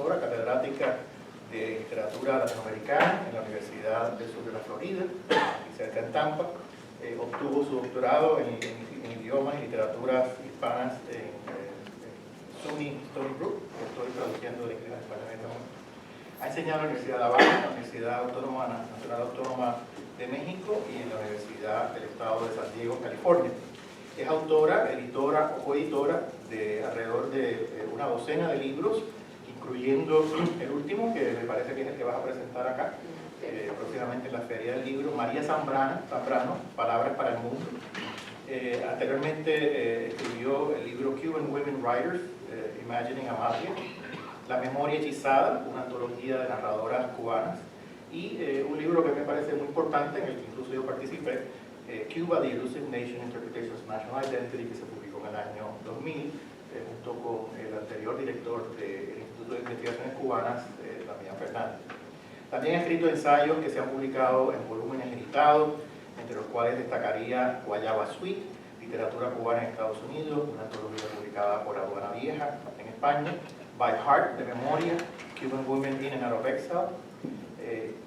profesora catedrática de literatura latinoamericana en la Universidad del Sur de la Florida, cerca en Tampa. Obtuvo su doctorado en idiomas y literaturas hispanas en SUNY Stony Brook, que estoy traduciendo de inglés a español en este momento. Ha enseñado en la Universidad de La Habana, la Universidad Nacional Autónoma de México y en la Universidad del Estado de San Diego, California. Es autora, editora o coeditora de alrededor de una docena de libros, incluyendo el último, que me parece que es el que vas a presentar acá, próximamente en la Feria del Libro, María Zambrano, Palabras para el Mundo. Anteriormente escribió el libro Cuban Women Writers, Imagining a Mafia, La Memoria Hechizada, una antología de narradoras cubanas, y un libro que me parece muy importante, en el que incluso yo participé, Cuba, The Elusive Nation, Interpretations of National Identity, que se publicó en el año 2000, junto con el anterior director del Instituto de Investigaciones Cubanas, Damián Fernández. También ha escrito ensayos que se han publicado en volúmenes editados, entre los cuales destacaría Guayaba Sweet, Literatura Cubana en Estados Unidos, una antología publicada por Aduana Vieja en España, By Heart, de memoria, Cuban Women in and Out of Exile,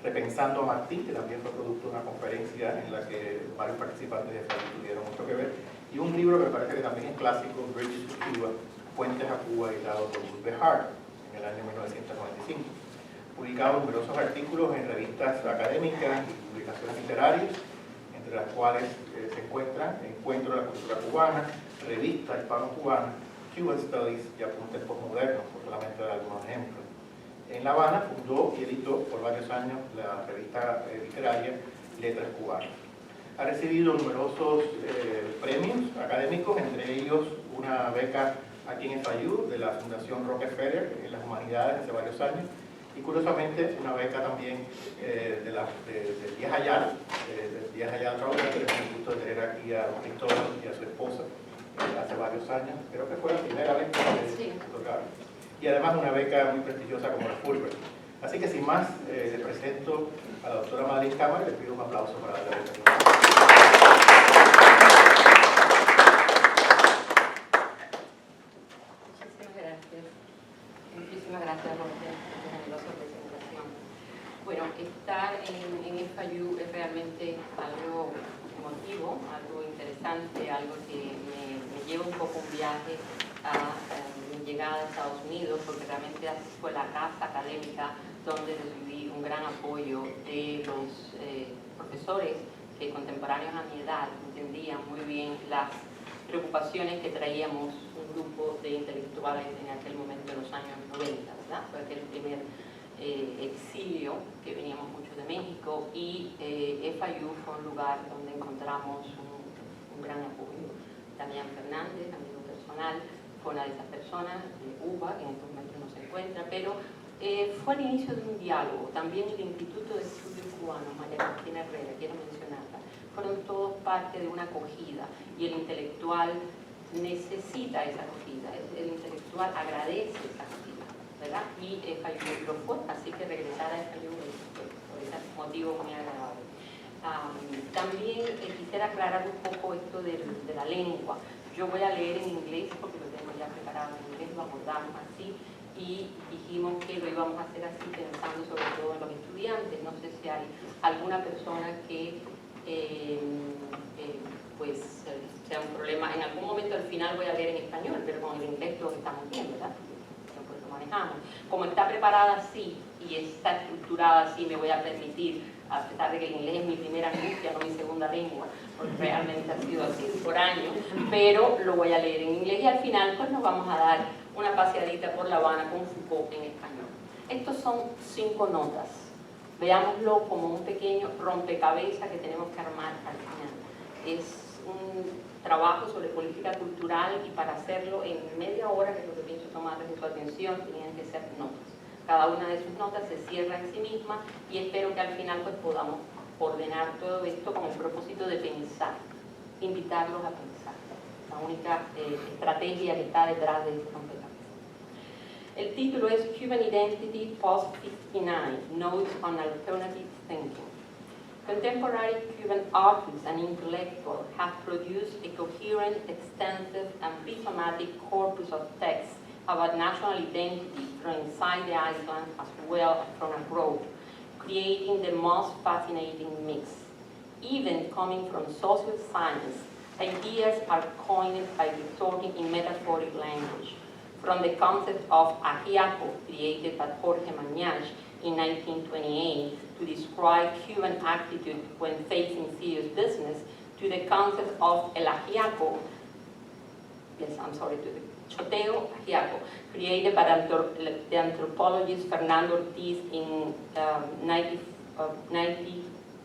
Repensando a Martí, que también fue producto de una conferencia en la que varios participantes de FAI tuvieron mucho que ver, y un libro que me parece que también es clásico, Bridges to Cuba, Puentes a Cuba, editado por Wood Hart en el año 1995. Publicado numerosos artículos en revistas académicas y publicaciones literarias, entre las cuales se encuentran Encuentro de la Cultura Cubana, Revista Hispano-Cubana, Cuban Studies y Apuntes Postmodernos, por solamente dar algunos ejemplos. En La Habana fundó y editó por varios años la revista literaria Letras Cubanas. Ha recibido numerosos premios académicos, entre ellos una beca aquí en FIU de la Fundación Rockefeller en las Humanidades hace varios años, y curiosamente una beca también de Díaz Ayala, Travolta, que tengo el gusto de tener aquí a don Cristóbal y a su esposa hace varios años, creo que fue la primera vez que tocaron. Y además una beca muy prestigiosa como la Fulbright. Así que sin más, le presento a la doctora Madeline Cámara y le pido un aplauso para darle la bienvenida. Muchísimas gracias por esta generosa presentación. Bueno, estar en FIU es realmente algo emotivo, algo interesante, algo que me lleva un poco un viaje a mi llegada a Estados Unidos, porque realmente fue la casa académica donde recibí un gran apoyo de los profesores que contemporáneos a mi edad entendían muy bien las preocupaciones que traíamos un grupo de intelectuales en aquel momento, en los años 90, ¿verdad? Fue aquel primer exilio que veníamos mucho de México, y FIU fue un lugar donde encontramos un gran apoyo. Damián Fernández, amigo personal, fue una de esas personas, de UBA, que en estos momentos no se encuentra, pero fue el inicio de un diálogo. También el Instituto de Estudios Cubanos, María Cristina Herrera, quiero mencionarla, fueron todos parte de una acogida, y el intelectual necesita esa acogida, el intelectual agradece esa acogida, ¿verdad? Y FIU lo fue, así que regresar a FIU por ese motivo muy agradable. También quisiera aclarar un poco esto de la lengua. Yo voy a leer en inglés porque lo tengo ya preparado en inglés, lo abordamos así, y dijimos que lo íbamos a hacer así pensando sobre todo en los estudiantes. No sé si hay alguna persona que pues sea un problema. En algún momento al final voy a leer en español, pero con el inglés lo estamos bien, ¿verdad? Pues lo manejamos. Como está preparada así y está estructurada así, me voy a permitir, a pesar de que el inglés es mi primera angustia, no mi segunda lengua, porque realmente ha sido así por años, pero lo voy a leer en inglés, y al final pues nos vamos a dar una paseadita por La Habana con Foucault en español. Estos son 5 notas. Veámoslo como un pequeño rompecabezas que tenemos que armar al final. Es un trabajo sobre política cultural, y para hacerlo en media hora, que es lo que pienso tomarles de su atención, tienen que ser notas. Cada una de sus notas se cierra en sí misma, y espero que al final pues podamos ordenar todo esto con el propósito de pensar, invitarlos a pensar. La única estrategia que está detrás de este rompecabezas. El título es Cuban Identity Post-59, Notes on Alternative Thinking. Contemporary Cuban artists and intellectuals have produced a coherent, extensive, and rhizomatic corpus of texts about national identity from inside the island as well as from abroad, creating the most fascinating mix. Even coming from social science, ideas are coined by resorting in metaphoric language, from the concept of ajiaco, created by Jorge Mañach in 1928 to describe Cuban attitude when facing serious business, to the concept of el ajiaco, to the choteo ajiaco, created by the anthropologist Fernando Ortiz in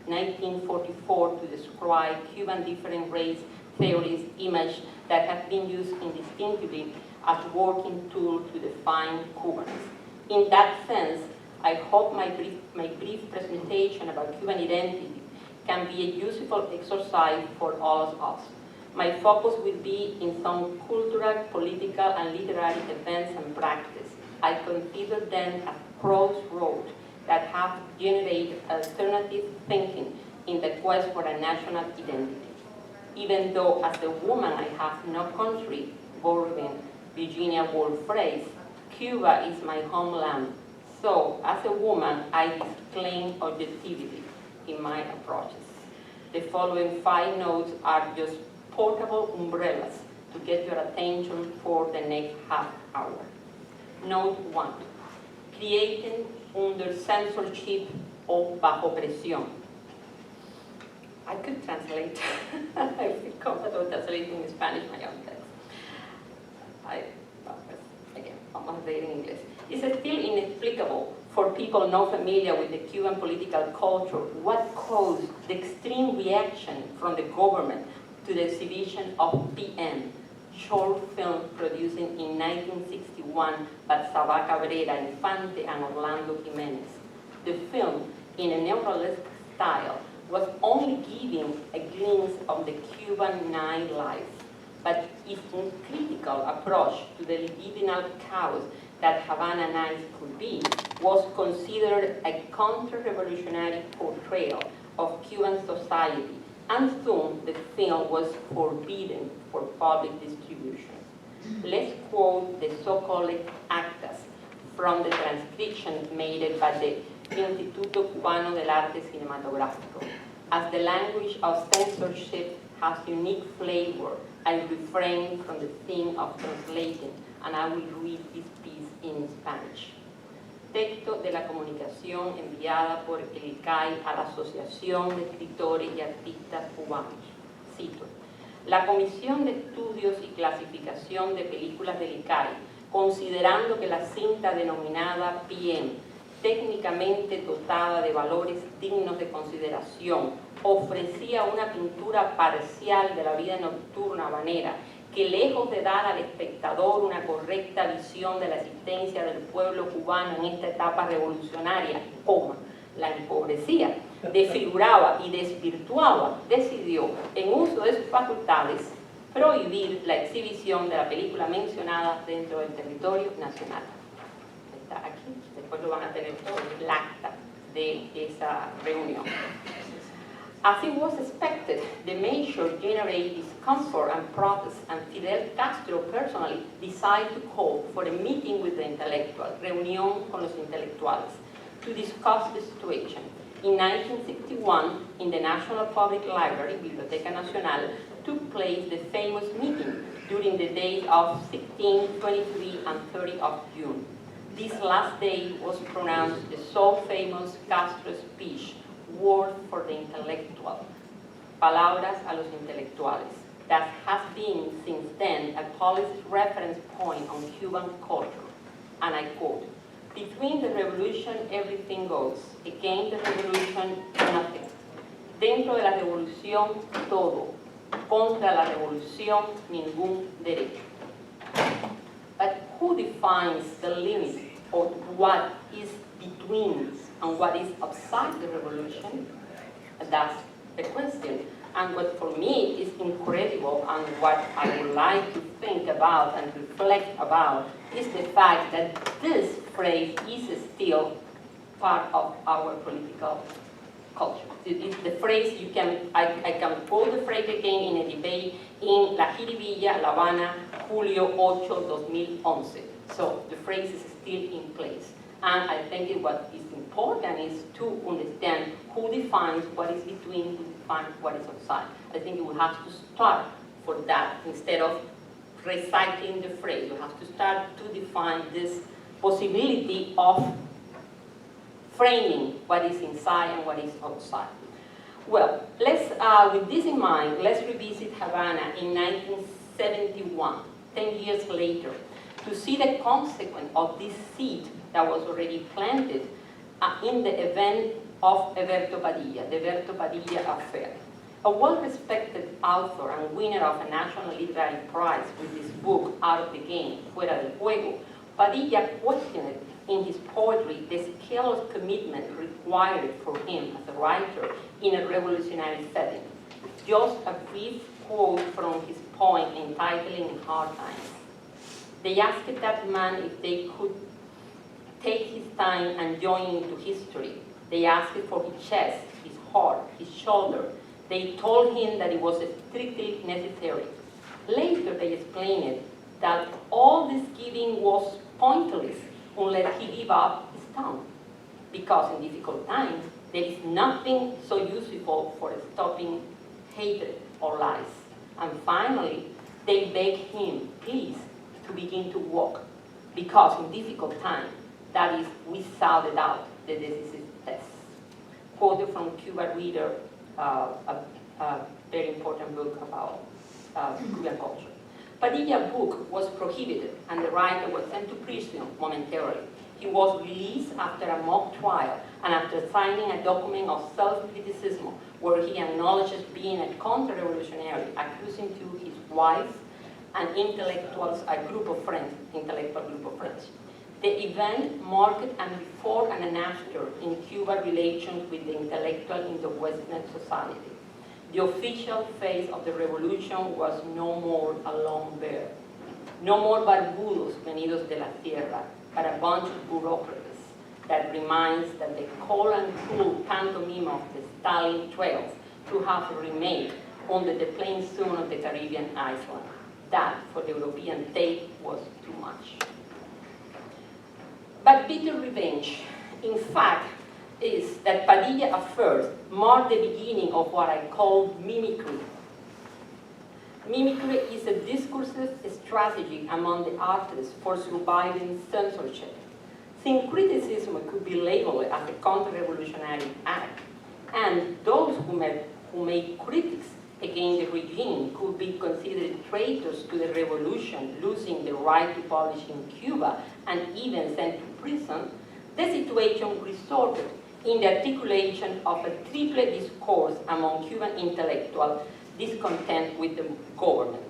1944 to describe Cuban different race theories image that have been used indistinctively as working tool to define Cubans. In that sense, I hope my brief presentation about Cuban identity can be a useful exercise for all of us. My focus will be in some cultural, political, and literary events and practice. I consider them as crossroads that have generated alternative thinking in the quest for a national identity. Even though as a woman I have no country, borrowing Virginia Woolf phrase, Cuba is my homeland. So, as a woman, I disclaim objectivity in my approaches. The following 5 notes are just portable umbrellas to get your attention for the next half hour. Note 1. Creating under censorship o bajo presión. I could translate. I feel comfortable translating in Spanish my own text. Vamos a leer en inglés. It's still inexplicable for people not familiar with the Cuban political culture what caused the extreme reaction from the government to the exhibition of PM, short film produced in 1961 by Sabá Cabrera Infante and Orlando Jimenez. The film, in a neorealistic style, was only giving a glimpse of the Cuban nightlife, but its critical approach to the libidinal chaos that Havana nights could be was considered a counter-revolutionary portrayal of Cuban society, and soon the film was forbidden for public distribution. Let's quote the so-called actas from the transcription made by the Instituto Cubano del Arte Cinematográfico. As the language of censorship has unique flavor, I refrain from the theme of translating, and I will read this piece in Spanish. Texto de la comunicación enviada por el ICAI a la Asociación de Escritores y Artistas Cubanos. Cito. La Comisión de Estudios y Clasificación de Películas del ICAI, considerando que la cinta denominada PM, técnicamente dotada de valores dignos de consideración, ofrecía una pintura parcial de la vida nocturna habanera que, lejos de dar al espectador una correcta visión de la existencia del pueblo cubano en esta etapa revolucionaria, la empobrecía, desfiguraba y desvirtuaba, decidió, en uso de sus facultades, prohibir la exhibición de la película mencionada dentro del territorio nacional. Está aquí, después lo van a tener todo el acta de esa reunión. As it was expected, the measure generated discomfort and protest, and Fidel Castro personally decided to call for a meeting with the intellectuals, reunión con los intelectuales, to discuss the situation. In 1961, in the National Public Library, Biblioteca Nacional, took place the famous meeting during the days of 16, 23, and 30 of June. This last day was pronounced the so famous Castro speech, Word for the Intellectual, Palabras a los Intelectuales, that has been since then a policy reference point on Cuban culture. And I quote, "Between the revolution everything goes, against the revolution nothing. Dentro de la revolución todo, contra la revolución ningún derecho." But who defines the limit of what is between and what is outside the revolution? That's the question. And what for me is incredible, and what I would like to think about and reflect about, is the fact that this phrase is still part of our political culture. It's the phrase I can quote the phrase again in a debate in La Jiribilla, La Habana, Julio 8, 2011. So the phrase is still in place. And I think what is important is to understand who defines what is between, who defines what is outside. I think you will have to start for that instead of recycling the phrase. You have to start to define this possibility of framing what is inside and what is outside. Well, with this in mind, let's revisit Havana in 1971, 10 years later, to see the consequence of this seed that was already planted in the event of Eberto Padilla, the Eberto Padilla affair. A well-respected author and winner of a National Literary Prize with his book, Out of the Game, Fuera del Juego, Padilla questioned in his poetry the scale of commitment required for him as a writer in a revolutionary setting. Just a brief quote from his poem entitled Hard Times. They asked that man if they could take his time and join into history. They asked for his chest, his heart, his shoulder. They told him that it was strictly necessary. Later they explained that all this giving was pointless unless he gave up his tongue. Because in difficult times, there is nothing so useful for stopping hatred or lies. And finally, they begged him, please, to begin to walk. Because in difficult times, that is, we sounded out the decisive test. Quoted from Cuban Reader, a very important book about Cuban culture. Padilla's book was prohibited and the writer was sent to prison momentarily. He was released after a mock trial and after signing a document of self-criticism where he acknowledges being a counter-revolutionary, accusing to his wife and intellectuals, a group of friends, intellectual group of friends. The event marked an before and an after in Cuban relations with the intellectual in the Western society. The official face of the revolution was no more a lone bear, no more barbudos venidos de la tierra, but a bunch of bureaucrats that reminds that the cold and cruel pantomime of the Stalin trails to have remained under the plain sun of the Caribbean island. That, for the European taste, was too much. But bitter revenge, in fact, is that Padilla at first marked the beginning of what I call mimicry. Mimicry is a discursive strategy among the artists for surviving censorship. Syncretism could be labeled as a counter-revolutionary act, and those who made critics against the regime could be considered traitors to the revolution, losing the right to publish in Cuba and even sent to prison. The situation resulted in the articulation of a triple discourse among Cuban intellectuals discontent with the government.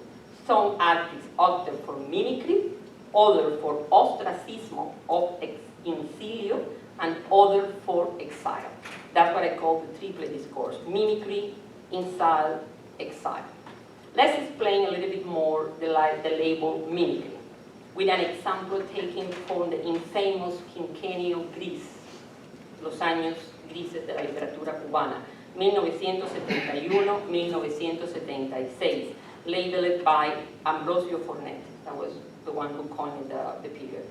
Some artists opted for mimicry, others for ostracism of exilio, and others for exile. That's what I call the triple discourse: mimicry, exile, exile. Let's explain a little bit more the label mimicry with an example taken from the infamous quinquenio gris, los años grises de la literatura cubana, 1971-1976, labeled by Ambrosio Fornet. That was the one who coined the period.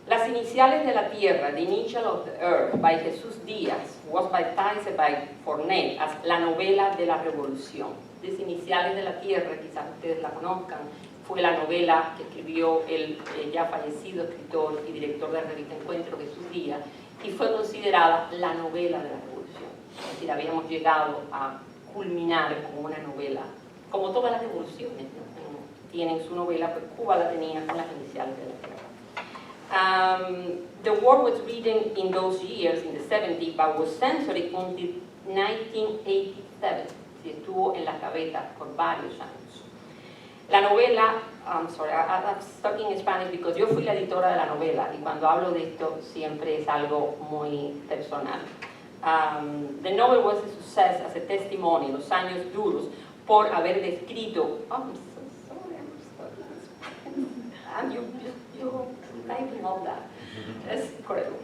Las iniciales de la tierra, the initial of the earth, by Jesús Díaz, was baptized by Fornet as la novela de la revolución. Las iniciales de la tierra, quizás ustedes la conozcan, fue la novela que escribió el ya fallecido escritor y director de la revista Encuentro, Jesús Díaz, y fue considerada la novela de la revolución. Es decir, habíamos llegado a culminar con una novela, como todas las revoluciones, ¿no? Tienen su novela, pues Cuba la tenía con las iniciales de la tierra. The war was written in those years, in the 70s, but was censored until 1987. Se estuvo en la gaveta por varios años. La novela, I'm sorry, I'm stuck in Spanish because yo fui la editora de la novela y cuando hablo de esto siempre es algo muy personal. The novel was a success as a testimony, los años duros, por haber descrito, I'm so sorry, I'm stuck in Spanish, and you're typing all that. That's incredible.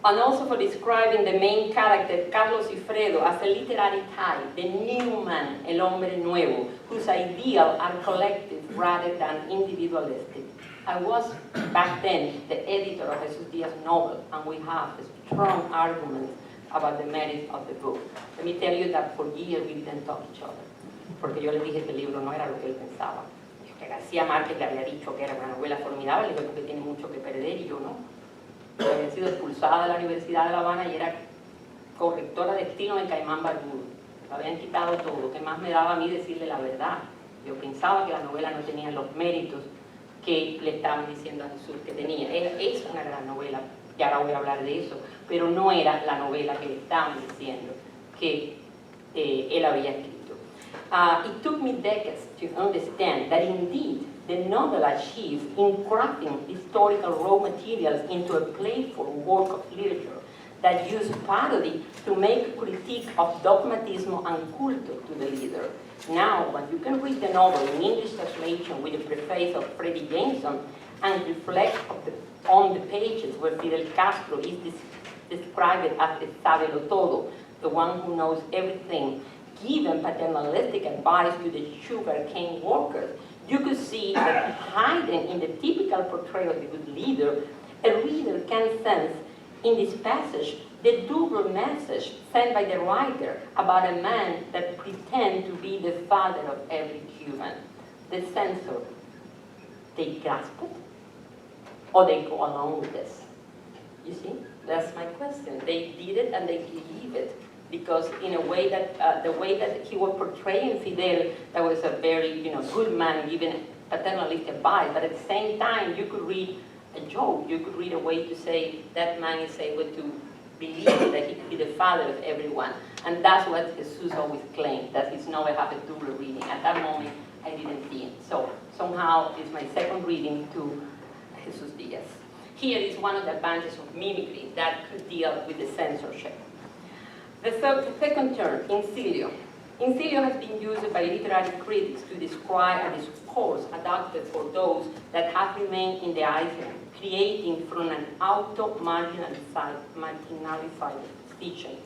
And also for describing the main character, Carlos Ifredo, as a literary type, the new man, el hombre nuevo, whose ideals are collective rather than individualistic. I was, back then, the editor of Jesus Diaz's novel, and we have strong arguments about the merits of the book. Let me tell you that for years we didn't talk to each other, porque yo le dije que el libro no era lo que él pensaba. Que García Márquez le había dicho que era una novela formidable, le digo porque tiene mucho que perder y yo no. Yo había sido expulsada de la Universidad de La Habana y era correctora de estilo en Caimán Barbudo. Me habían quitado todo. ¿Qué más me daba a mí decirle la verdad? Yo pensaba que la novela no tenía los méritos que le estaban diciendo a Jesús que tenía. Es una gran novela, y ahora voy a hablar de eso, pero no era la novela que le estaban diciendo que él había escrito. It took me decades to understand that indeed the novel achieved in crafting historical raw materials into a playful work of literature that used parody to make a critique of dogmatismo and culto to the leader. Now, when you can read the novel in English translation with the preface of Freddie Jameson and reflect on the pages where Fidel Castro is described as the sabelo todo, the one who knows everything, given paternalistic advice to the sugarcane workers, you could see that hidden in the typical portrayal of the good leader, a reader can sense in this passage the double message sent by the writer about a man that pretends to be the father of every Cuban. The censor, they grasp it, or they go along with this? You see, that's my question. They did it and they believe it. Because in a way that, the way that he was portraying Fidel, that was a very, good man, giving paternalistic advice, but at the same time, you could read a joke, you could read a way to say that man is able to believe that he could be the father of everyone. And that's what Jesus always claimed, that his novel had a double reading. At that moment, I didn't see it. So somehow it's my second reading to Jesus Diaz. Here is one of the advantages of mimicry that could deal with the censorship. The second term, incilio. Incilio has been used by literary critics to describe a discourse adapted for those that have remained in the island, creating from an auto-marginalized teaching.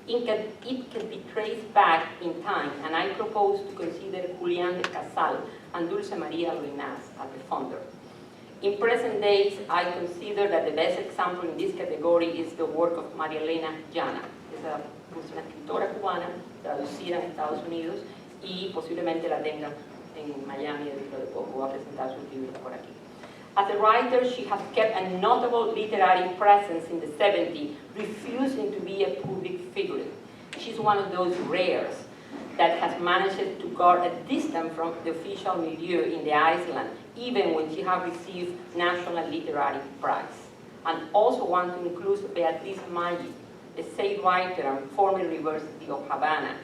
It can be traced back in time, and I propose to consider Julián de Casal and Dulce María Ruinaz as the founder. In present days, I consider that the best example in this category is the work of María Elena Llana. Es una escritora cubana, traducida en Estados Unidos, y posiblemente la tenga en Miami dentro de poco. Va a presentar sus libros por aquí. As a writer, she has kept a notable literary presence in the 70s, refusing to be a public figure. She's one of those rares that has managed to guard a distance from the official milieu in the island, even when she has received National Literary Prize. And also want to include Beatriz Maggi, a sage writer and former University of Havana,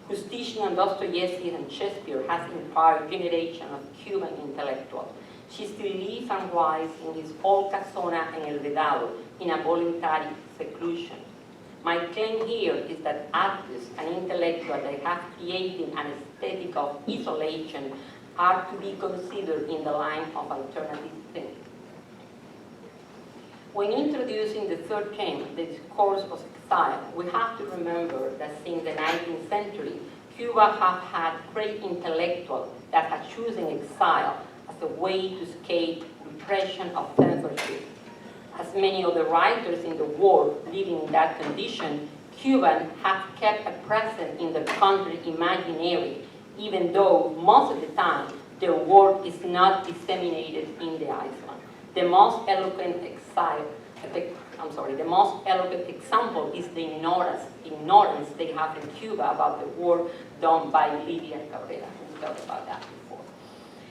whose teaching on Dostoevsky and Shakespeare has inspired generations of Cuban intellectuals. She still lives and writes in his old casona en El Vedado in a voluntary seclusion. My claim here is that artists and intellectuals that have created an aesthetic of isolation are to be considered in the line of alternative thinking. When introducing the third theme, the discourse of exile, we have to remember that since the 19th century, Cuba has had great intellectuals that have chosen exile as a way to escape repression of censorship. As many other writers in the world living in that condition, Cubans have kept a presence in the country imaginary, even though most of the time their work is not disseminated in the island. The most eloquent example is the ignorance they have in Cuba about the work done by Lydia Cabrera. We talked about that before.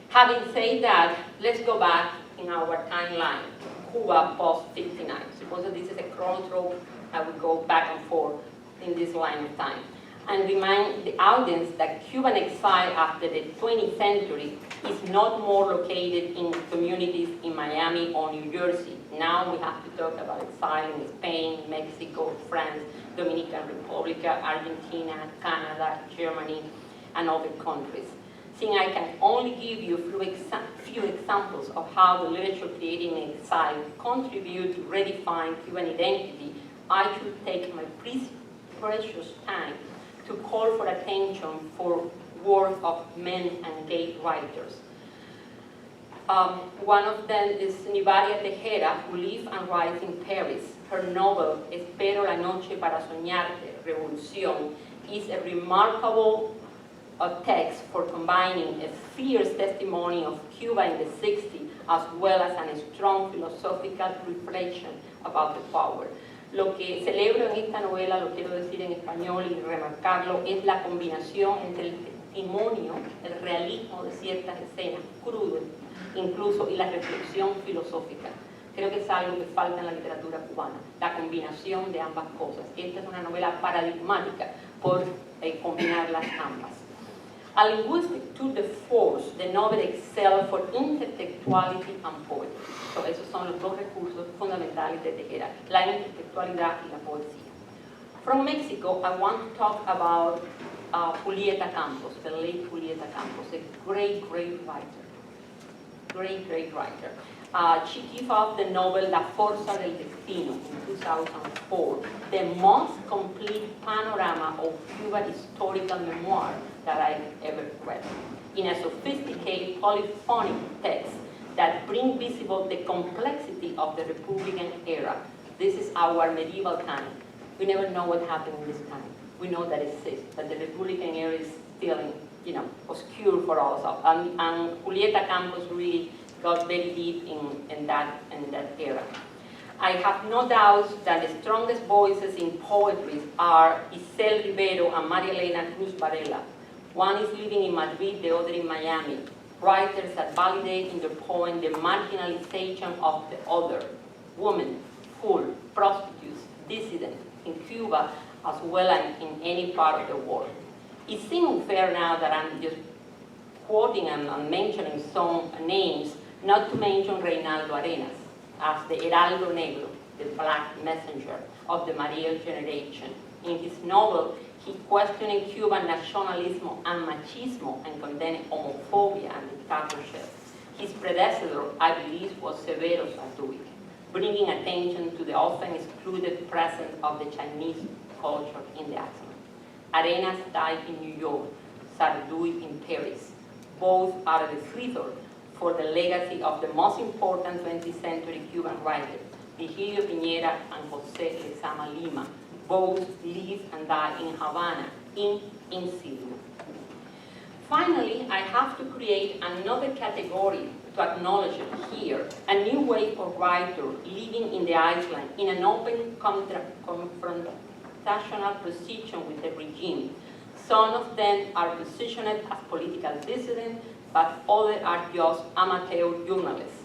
Having said that, let's go back in our timeline, Cuba post-59. Suppose that this is a crossroad, I will go back and forth in this line of time. And remind the audience that Cuban exile after the 20th century is not more located in communities in Miami or New Jersey. Now we have to talk about exile in Spain, Mexico, France, Dominican Republic, Argentina, Canada, Germany, and other countries. Since I can only give you a few examples of how the literature created in exile contribute to redefine Cuban identity, I should take my precious time to call for attention for work of men and gay writers. One of them is Nivaria Tejera, who lives and writes in Paris. Her novel, Espero la noche para soñarte, Revolución, is a remarkable text for combining a fierce testimony of Cuba in the 60s as well as a strong philosophical reflection about the power. Lo que celebro en esta novela, lo quiero decir en español y remarcarlo, es la combinación entre el testimonio, el realismo de ciertas escenas, crudo incluso, y la reflexión filosófica. Creo que es algo que falta en la literatura cubana, la combinación de ambas cosas. Esta es una novela paradigmática por combinarlas ambas. A linguistic tour de force, the novel excels for intertextuality and poetry. So, esos son los dos recursos fundamentales de Tejera, la intertextualidad y la poesía. From Mexico, I want to talk about Julieta Campos, the late Julieta Campos, a great, great writer. Great, great writer. She gave out the novel La Fuerza del Destino in 2004, the most complete panorama of Cuban historical memoir that I've ever read, in a sophisticated polyphonic text that brings visible the complexity of the Republican era. This is our medieval time. We never know what happened in this time. We know that it exists, but the Republican era is still, obscure for all of us. And Julieta Campos really got very deep in that era. I have no doubt that the strongest voices in poetry are Isel Rivero and Maria Elena Cruz Varela. One is living in Madrid, the other in Miami. Writers that validate in their poem the marginalization of the other, women, poor, prostitutes, dissidents in Cuba, as well as in any part of the world. It seems unfair now that I'm just quoting and mentioning some names, not to mention Reinaldo Arenas as the Heraldo Negro, the black messenger of the Mariel generation. In his novel, he questioned Cuban nationalismo and machismo and condemned homophobia and dictatorship. His predecessor, I believe, was Severo Sarduy, bringing attention to the often excluded presence of the Chinese culture in the accent. Arenas died in New York, Sarduy in Paris. Both are the traitor for the legacy of the most important 20th century Cuban writers, Virgilio Piñera and José Lezama Lima. Both live and die in Havana, in exilio. Finally, I have to create another category to acknowledge here, a new wave of writers living in the island in an open confrontational position with the regime. Some of them are positioned as political dissidents, but others are just amateur journalists.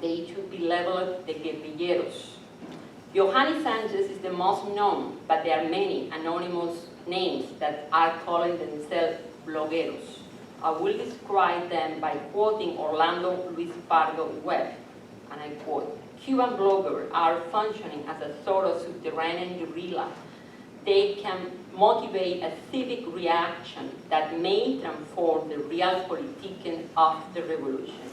They should be labeled the guerrilleros. Johanny Sanchez is the most known, but there are many anonymous names that are calling themselves blogueros. I will describe them by quoting Orlando Luis Pardo Webb, and I quote, Cuban bloggers are functioning as a sort of subterranean guerrilla. They can motivate a civic reaction that may transform the realpolitik of the revolution.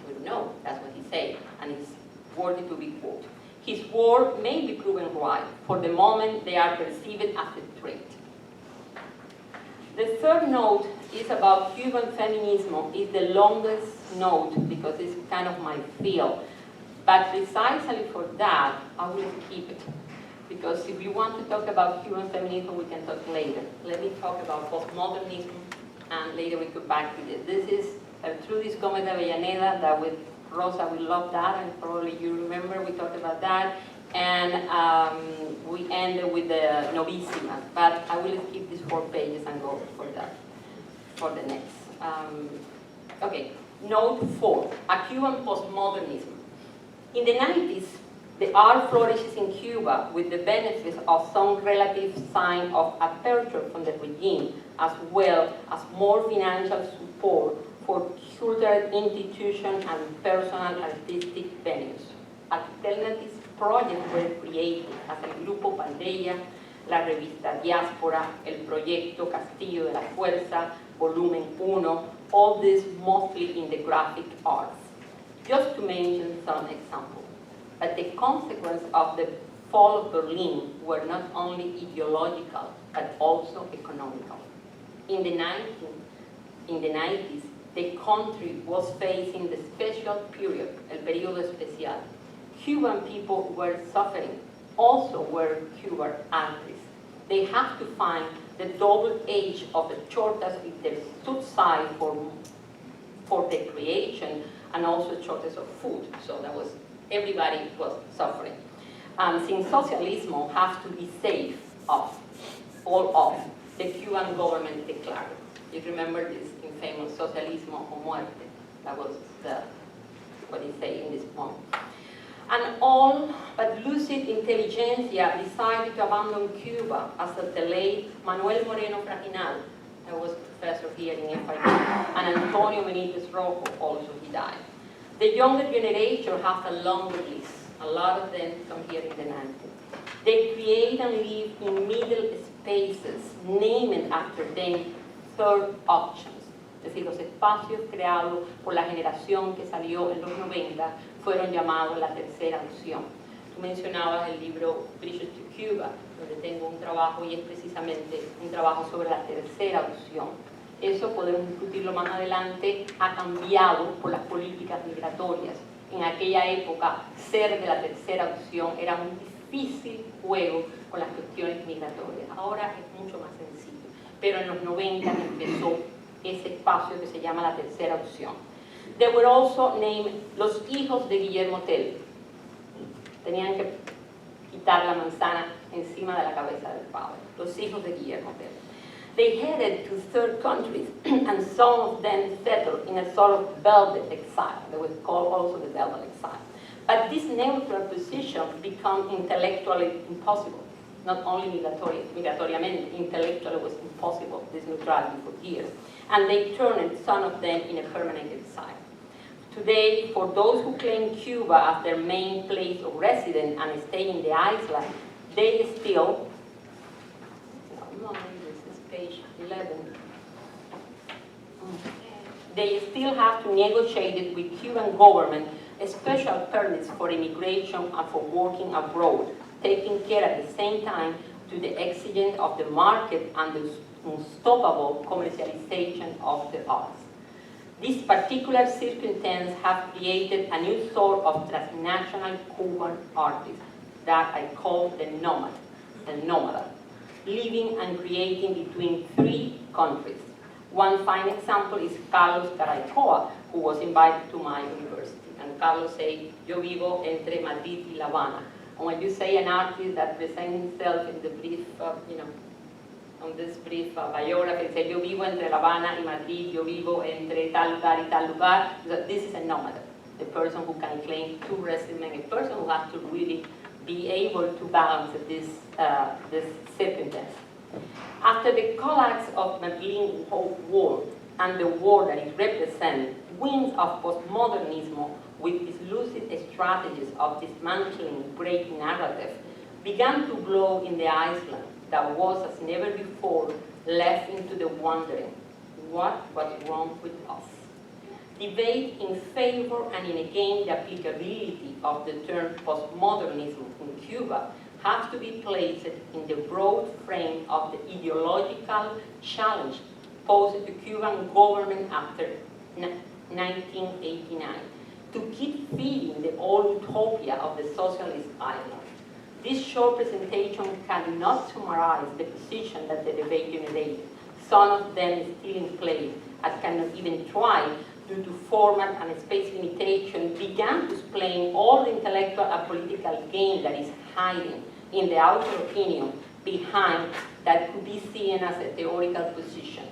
We know that's what he said, and it's worthy to be quoted. His words may be proven right. For the moment, they are perceived as a threat. The third note is about Cuban feminism. It's the longest note because it's kind of my field. But precisely for that, I will keep it. Because if you want to talk about Cuban feminism, we can talk later. Let me talk about postmodernism, and later we come back to this. This is Trudis Gómez de Avellaneda, that with Rosa, we love that, and probably you remember we talked about that. And we ended with the Novissima, but I will skip these 4 pages and go for the next. Okay, note 4, a Cuban postmodernism. In the 90s, the art flourishes in Cuba with the benefits of some relative sign of aperture from the regime, as well as more financial support for cultural institutions and personal artistic venues. Alternative projects were created as el Grupo Paldella, la revista Diáspora, el Proyecto Castillo de la Fuerza, Volumen 1, all this mostly in the graphic arts. Just to mention some examples. But the consequences of the fall of Berlin were not only ideological, but also economical. In the 90s, the country was facing the special period, el periodo especial. Cuban people were suffering, also were Cuban artists. They have to find the double edge of the tortas with their subside for the creation and also shortage of food. So that was, everybody was suffering. Since socialism has to be safe of, all of, the Cuban government declared. You remember this infamous socialismo o muerte. That was what they say in this poem. And all but lucid intelligentsia decided to abandon Cuba as the late Manuel Moreno Fraginal, who was professor here in FIU, and Antonio Benitez Rojo, also he died. The younger generation has a longer list. A lot of them come here in the 90s. They create and live in middle spaces, named after them third options. Es decir, los espacios creados por la generación que salió en los 90 fueron llamados la tercera opción. Tú mencionabas el libro Bridges to Cuba, donde tengo un trabajo y es precisamente un trabajo sobre la tercera opción. Eso podemos discutirlo más adelante, ha cambiado por las políticas migratorias. En aquella época, ser de la tercera opción era un difícil juego con las cuestiones migratorias. Ahora es mucho más sencillo, pero en los 90 empezó ese espacio que se llama la tercera opción. They were also named los hijos de Guillermo Tell. Tenían que quitar la manzana encima de la cabeza del padre. Los hijos de Guillermo Tell. They headed to third countries, and some of them settled in a sort of velvet exile. They were called also the velvet exile. But this neutral position became intellectually impossible. Not only migratoriamente, intellectually was impossible, this neutrality for years. And they turned some of them in a permanent exile. Today, for those who claim Cuba as their main place of residence and stay in the island, they still, this is page 11, they still have to negotiate it with Cuban government special permits for immigration and for working abroad, taking care at the same time to the exigence of the market and the unstoppable commercialization of the arts. These particular circumstances have created a new sort of transnational Cuban artist that I call the nomad, living and creating between three countries. One fine example is Carlos Caraicoa, who was invited to my university. And Carlos said, yo vivo entre Madrid y La Habana. And when you say an artist that presents himself in the brief, on this brief biography, say, yo vivo entre La Habana y Madrid, yo vivo entre tal lugar y tal lugar. So this is a nomad, the person who can claim two residents, a person who has to really be able to balance this circumstance. After the collapse of Berlin Wall and the war that it represents, winds of postmodernism with its lucid strategies of dismantling great narrative began to blow in the island that was, as never before, left into the wondering, what was wrong with us? Debate in favor and in against the applicability of the term postmodernism in Cuba have to be placed in the broad frame of the ideological challenge posed to Cuban government after 1989 to keep feeding the old utopia of the socialist island. This short presentation cannot summarize the position that the debate generated. Some of them is still in place and cannot even try due to format and space limitation began to explain all the intellectual and political game that is hiding in the outer opinion behind that could be seen as a theoretical position.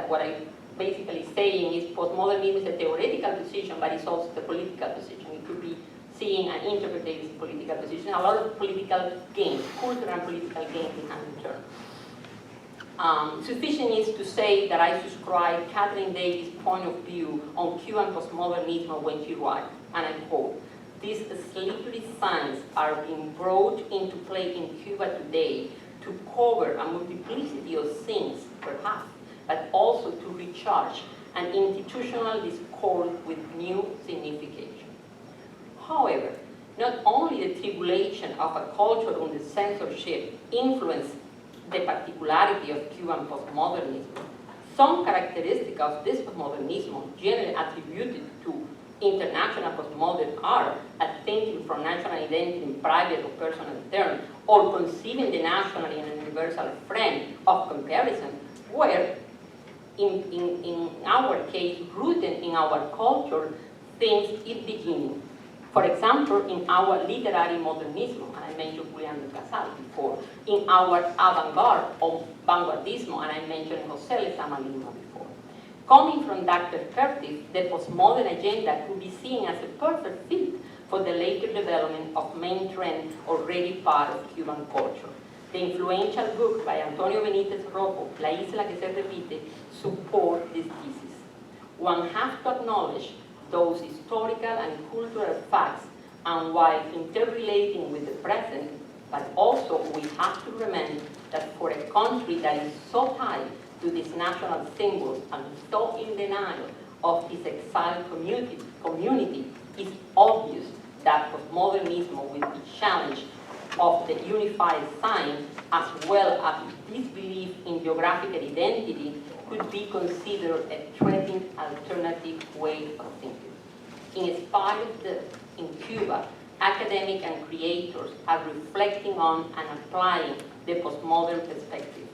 What I'm basically saying is postmodernism is a theoretical position, but it's also the political position. It could be seen and interpreted as a political position. A lot of political gain, cultural and political gain behind the term. Sufficient is to say that I subscribe Catherine Davis' point of view on Cuban postmodernism when she writes, and I quote, "These slippery signs are being brought into play in Cuba today to cover a multiplicity of sins, perhaps, but also to recharge an institutional discord with new signification." However, not only the tribulation of a culture under censorship influenced the particularity of Cuban postmodernism, Some characteristics of this postmodernism, generally attributed to international postmodern art as thinking from national identity in private or personal terms, or conceiving the national in a universal frame of comparison, were, in our case, rooted in our culture since its beginning. For example, in our literary modernism, and I mentioned Julian de Casal before, in our avant-garde or vanguardismo, and I mentioned José Lezama Lima before. Coming from that perspective, the postmodern agenda could be seen as a perfect fit for the later development of main trend already part of Cuban culture. The influential book by Antonio Benítez Rojo, La Isla que se repite, support this thesis. One has to acknowledge those historical and cultural facts, and while interrelating with the present, but also we have to remember that for a country that is so tied to these national symbols and so in denial of its exiled community, it's obvious that postmodernism will be challenged of the unified sign, as well as disbelief in geographical identity, could be considered a threatening alternative way of thinking. In spite of this, in Cuba, academics and creators are reflecting on and applying the postmodern perspective.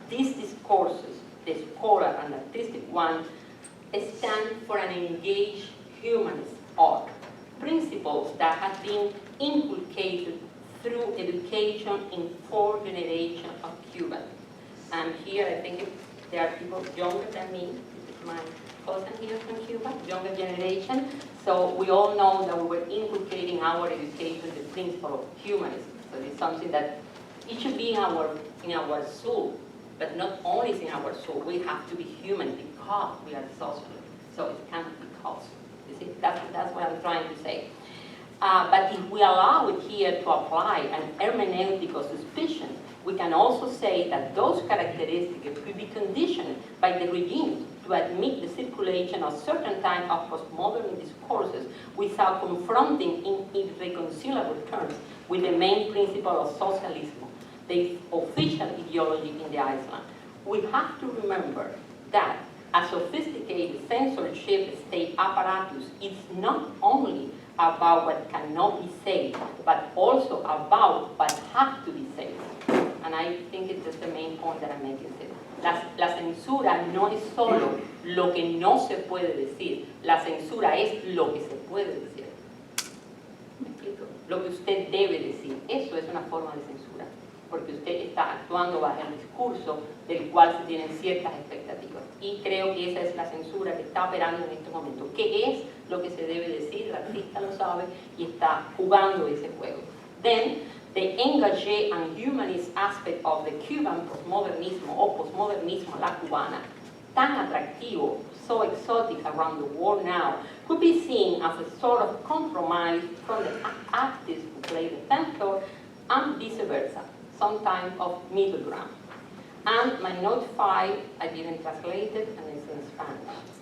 These discourses, the scholar and artistic one, stand for an engaged humanist art, principles that have been inculcated through education in 4 generations of Cubans. And here I think there are people younger than me. This is my cousin here from Cuba, younger generation. So we all know that we were inculcating our education the principle of humanism. So it's something that it should be in our soul, but not only is in our soul. We have to be human because we are social. So it can't be because. You see, that's what I'm trying to say. But if we allow it here to apply an hermeneutical suspicion, we can also say that those characteristics could be conditioned by the regime to admit the circulation of certain types of postmodern discourses without confronting in irreconcilable terms with the main principle of socialism, the official ideology in the Island. We have to remember that a sophisticated censorship state apparatus is not only about what cannot be said, but also about what has to be said. And I think it's just the main point that I'm making here. La censura no es solo lo que no se puede decir, la censura es lo que se puede decir. ¿Me explico? Lo que usted debe decir, eso es una forma de censura, porque usted está actuando bajo el discurso del cual se tienen ciertas expectativas. Y creo que esa es la censura que está operando en este momento. ¿Qué es lo que se debe decir? El artista lo sabe y está jugando ese juego. Then, the engagé and humanist aspect of the Cuban postmodernismo o postmodernismo a la cubana, tan atractivo, so exotic around the world now, could be seen as a sort of compromise from the artists who play the censor and vice versa, some type of middle ground. And my note 5, I didn't translate it, and it's in Spanish.